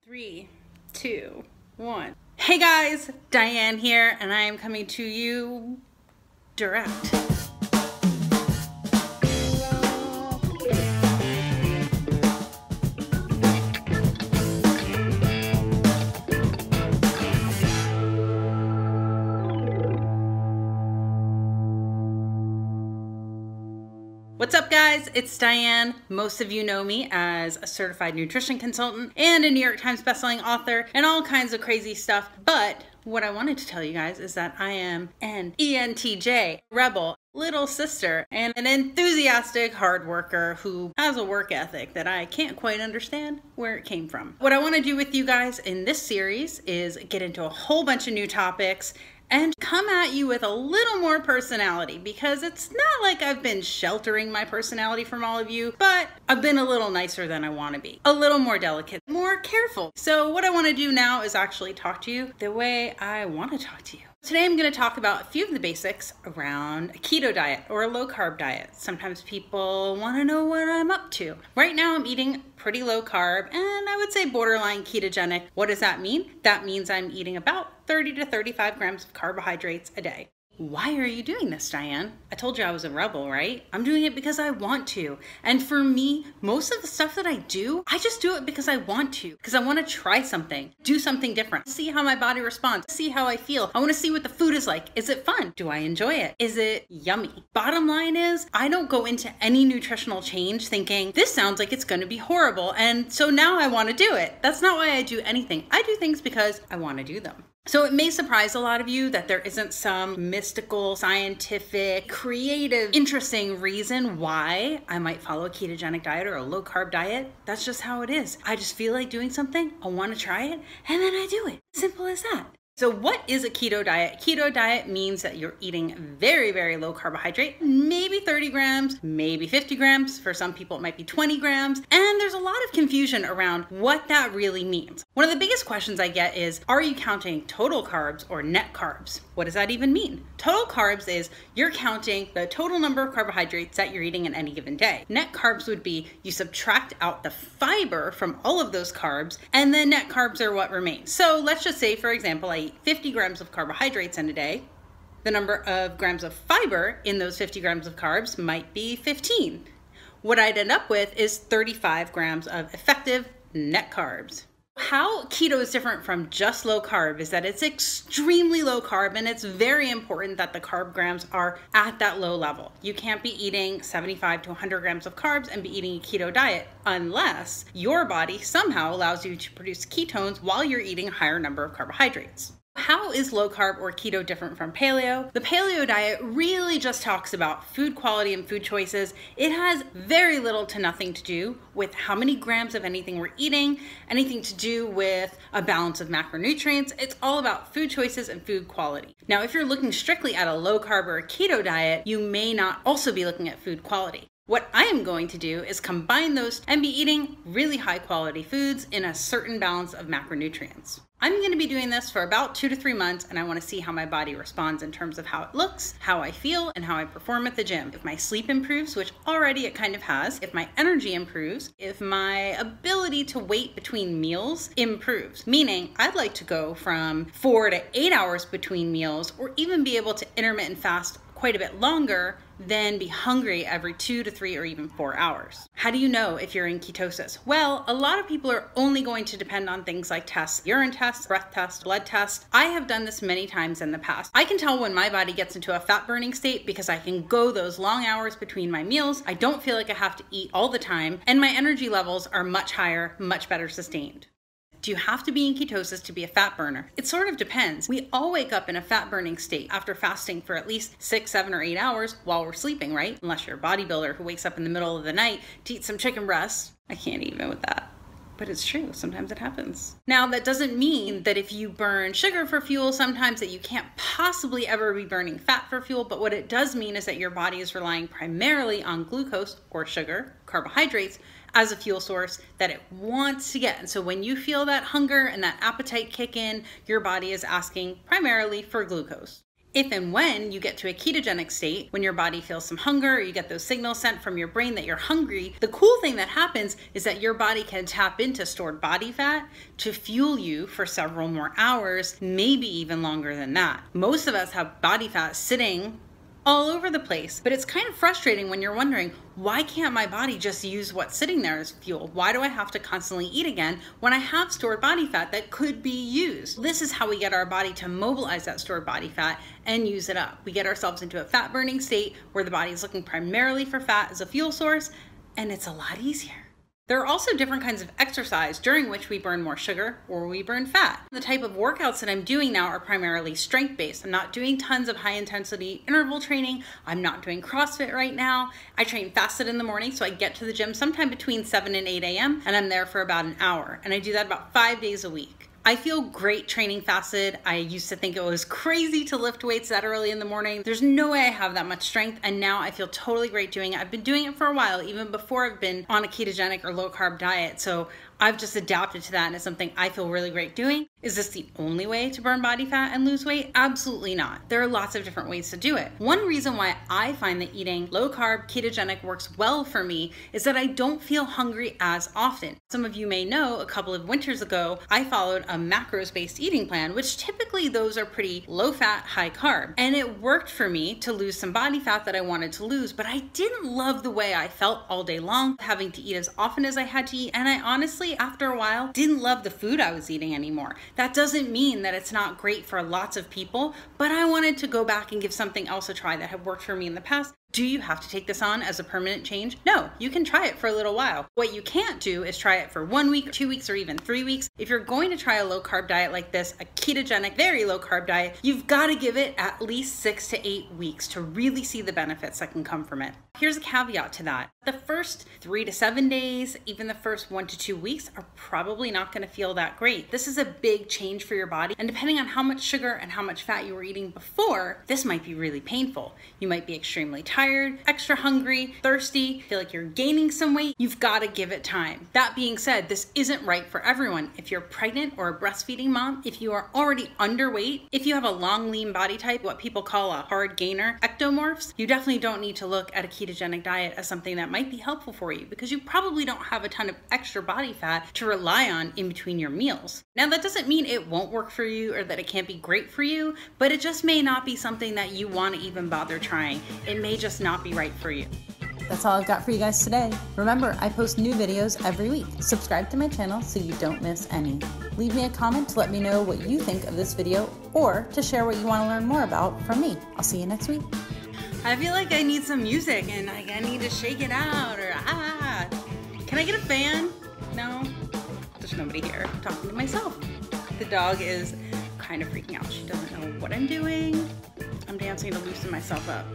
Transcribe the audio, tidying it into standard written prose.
3, 2, 1. Hey guys, Diane here, and I am coming to you direct. What's up guys, it's Diane. Most of you know me as a certified nutrition consultant and a New York Times bestselling author and all kinds of crazy stuff. But what I wanted to tell you guys is that I am an ENTJ, rebel, little sister, and an enthusiastic hard worker who has a work ethic that I can't quite understand where it came from. What I want to do with you guys in this series is get into a whole bunch of new topics and come at you with a little more personality, because it's not like I've been sheltering my personality from all of you, but I've been a little nicer than I want to be. A little more delicate, more careful. So what I want to do now is actually talk to you the way I want to talk to you. Today I'm going to talk about a few of the basics around a keto diet or a low carb diet. Sometimes people want to know what I'm up to. Right now I'm eating pretty low carb and I would say borderline ketogenic. What does that mean? That means I'm eating about 30 to 35 grams of carbohydrates a day. Why are you doing this, Diane? I told you I was a rebel, right? I'm doing it because I want to. And for me, most of the stuff that I do, I just do it because I want to. Because I want to try something, do something different, see how my body responds, see how I feel. I want to see what the food is like. Is it fun? Do I enjoy it? Is it yummy? Bottom line is, I don't go into any nutritional change thinking, this sounds like it's going to be horrible, and so now I want to do it. That's not why I do anything. I do things because I want to do them. So it may surprise a lot of you that there isn't some mystical, scientific, creative, interesting reason why I might follow a ketogenic diet or a low carb diet. That's just how it is. I just feel like doing something, I want to try it, and then I do it. Simple as that. So what is a keto diet? Keto diet means that you're eating very, very low carbohydrate, maybe 30 grams, maybe 50 grams. For some people, it might be 20 grams. And there's a lot of confusion around what that really means. One of the biggest questions I get is, are you counting total carbs or net carbs? What does that even mean? Total carbs is you're counting the total number of carbohydrates that you're eating in any given day. Net carbs would be you subtract out the fiber from all of those carbs, and then net carbs are what remains. So let's just say, for example, I eat 50 grams of carbohydrates in a day. The number of grams of fiber in those 50 grams of carbs might be 15. What I'd end up with is 35 grams of effective net carbs. How keto is different from just low carb is that it's extremely low carb, and it's very important that the carb grams are at that low level. You can't be eating 75 to 100 grams of carbs and be eating a keto diet unless your body somehow allows you to produce ketones while you're eating a higher number of carbohydrates. How is low carb or keto different from paleo? The paleo diet really just talks about food quality and food choices. It has very little to nothing to do with how many grams of anything we're eating, anything to do with a balance of macronutrients. It's all about food choices and food quality. Now, if you're looking strictly at a low carb or a keto diet, you may not also be looking at food quality. What I am going to do is combine those and be eating really high quality foods in a certain balance of macronutrients. I'm going to be doing this for about 2 to 3 months, and I want to see how my body responds in terms of how it looks, how I feel, and how I perform at the gym. If my sleep improves, which already it kind of has, if my energy improves, if my ability to wait between meals improves, meaning I'd like to go from 4 to 8 hours between meals, or even be able to intermittent fast quite a bit longer than be hungry every 2 to 3 or even 4 hours. How do you know if you're in ketosis? Well, a lot of people are only going to depend on things like tests, urine tests, breath tests, blood tests. I have done this many times in the past. I can tell when my body gets into a fat burning state because I can go those long hours between my meals. I don't feel like I have to eat all the time, and my energy levels are much higher, much better sustained. Do you have to be in ketosis to be a fat burner? It sort of depends. We all wake up in a fat burning state after fasting for at least 6, 7, or 8 hours while we're sleeping, right? Unless you're a bodybuilder who wakes up in the middle of the night to eat some chicken breast. I can't even with that. But it's true, sometimes it happens. Now, that doesn't mean that if you burn sugar for fuel, sometimes that you can't possibly ever be burning fat for fuel, but what it does mean is that your body is relying primarily on glucose or sugar, carbohydrates, as a fuel source that it wants to get. And so when you feel that hunger and that appetite kick in, your body is asking primarily for glucose. If and when you get to a ketogenic state, when your body feels some hunger, or you get those signals sent from your brain that you're hungry, the cool thing that happens is that your body can tap into stored body fat to fuel you for several more hours, maybe even longer than that. Most of us have body fat sitting all over the place, but it's kind of frustrating when you're wondering, why can't my body just use what's sitting there as fuel? Why do I have to constantly eat again when I have stored body fat that could be used? This is how we get our body to mobilize that stored body fat and use it up. We get ourselves into a fat burning state where the body is looking primarily for fat as a fuel source, and it's a lot easier. There are also different kinds of exercise during which we burn more sugar or we burn fat. The type of workouts that I'm doing now are primarily strength-based. I'm not doing tons of high-intensity interval training. I'm not doing CrossFit right now. I train fasted in the morning, so I get to the gym sometime between 7 and 8 a.m. and I'm there for about an hour. And I do that about 5 days a week. I feel great training fasted. I used to think it was crazy to lift weights that early in the morning. There's no way I have that much strength, and now I feel totally great doing it. I've been doing it for a while, even before I've been on a ketogenic or low carb diet, so I've just adapted to that, and it's something I feel really great doing. Is this the only way to burn body fat and lose weight? Absolutely not. There are lots of different ways to do it. One reason why I find that eating low carb ketogenic works well for me is that I don't feel hungry as often. Some of you may know a couple of winters ago, I followed a macros-based eating plan, which typically those are pretty low fat, high carb. And it worked for me to lose some body fat that I wanted to lose, but I didn't love the way I felt all day long, having to eat as often as I had to eat. And I honestly, after a while, didn't love the food I was eating anymore. That doesn't mean that it's not great for lots of people, but I wanted to go back and give something else a try that had worked for me in the past. Do you have to take this on as a permanent change? No, you can try it for a little while. What you can't do is try it for 1 week, 2 weeks, or even 3 weeks. If you're going to try a low carb diet like this, a ketogenic, very low carb diet, you've got to give it at least 6 to 8 weeks to really see the benefits that can come from it. Here's a caveat to that. The first 3 to 7 days, even the first 1 to 2 weeks are probably not going to feel that great. This is a big change for your body, and depending on how much sugar and how much fat you were eating before, this might be really painful. You might be extremely tired, extra hungry, thirsty, feel like you're gaining some weight. You've got to give it time. That being said, this isn't right for everyone. If you're pregnant or a breastfeeding mom, if you are already underweight, if you have a long, lean body type, what people call a hard gainer, ectomorphs, you definitely don't need to look at a ketogenic diet as something that might be helpful for you because you probably don't have a ton of extra body fat to rely on in between your meals. Now, that doesn't mean it won't work for you or that it can't be great for you, but it just may not be something that you want to even bother trying. It may just not be right for you. That's all I've got for you guys today. Remember, I post new videos every week. Subscribe to my channel so you don't miss any. Leave me a comment to let me know what you think of this video or to share what you want to learn more about from me. I'll see you next week. I feel like I need some music and I need to shake it out or Can I get a fan? No, there's nobody here. I'm talking to myself. The dog is kind of freaking out. She doesn't know what I'm doing. I'm dancing to loosen myself up.